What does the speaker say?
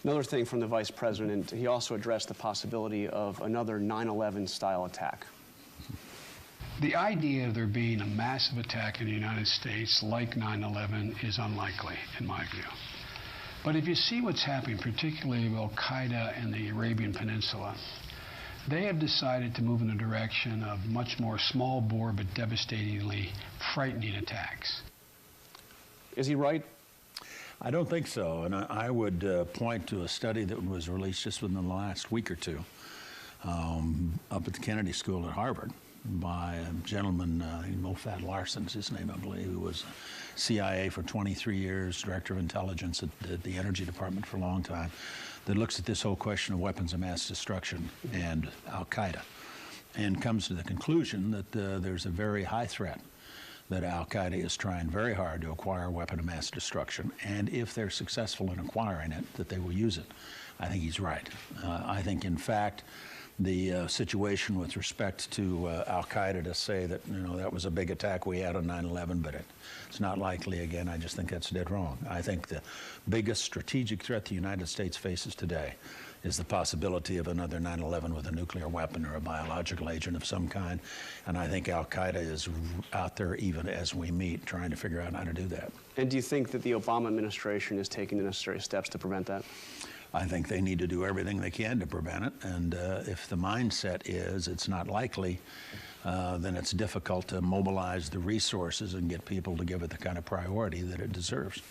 Another thing from the Vice President, he also addressed the possibility of another 9/11 style attack. The idea of there being a massive attack in the United States like 9/11 is unlikely, in my view. But if you see what's happening, particularly with Al-Qaeda in the Arabian Peninsula, they have decided to move in the direction of much more small bore but devastatingly frightening attacks. Is he right? I don't think so, and I would point to a study that was released just within the last week or two up at the Kennedy School at Harvard by a gentleman, Moffat Larson's his name, I believe, who was CIA for 23 years, Director of Intelligence at the Energy Department for a long time, that looks at this whole question of weapons of mass destruction and Al-Qaeda, and comes to the conclusion that there's a very high threat that Al-Qaeda is trying very hard to acquire a weapon of mass destruction, and if they're successful in acquiring it, that they will use it. I think he's right. I think, in fact, the situation with respect to Al-Qaeda to say that, that was a big attack we had on 9/11, but it's not likely again, I just think that's dead wrong. I think the biggest strategic threat the United States faces today is the possibility of another 9/11 with a nuclear weapon or a biological agent of some kind, and I think Al-Qaeda is out there even as we meet trying to figure out how to do that. And do you think that the Obama administration is taking the necessary steps to prevent that? I think they need to do everything they can to prevent it, and if the mindset is it's not likely, then it's difficult to mobilize the resources and get people to give it the kind of priority that it deserves.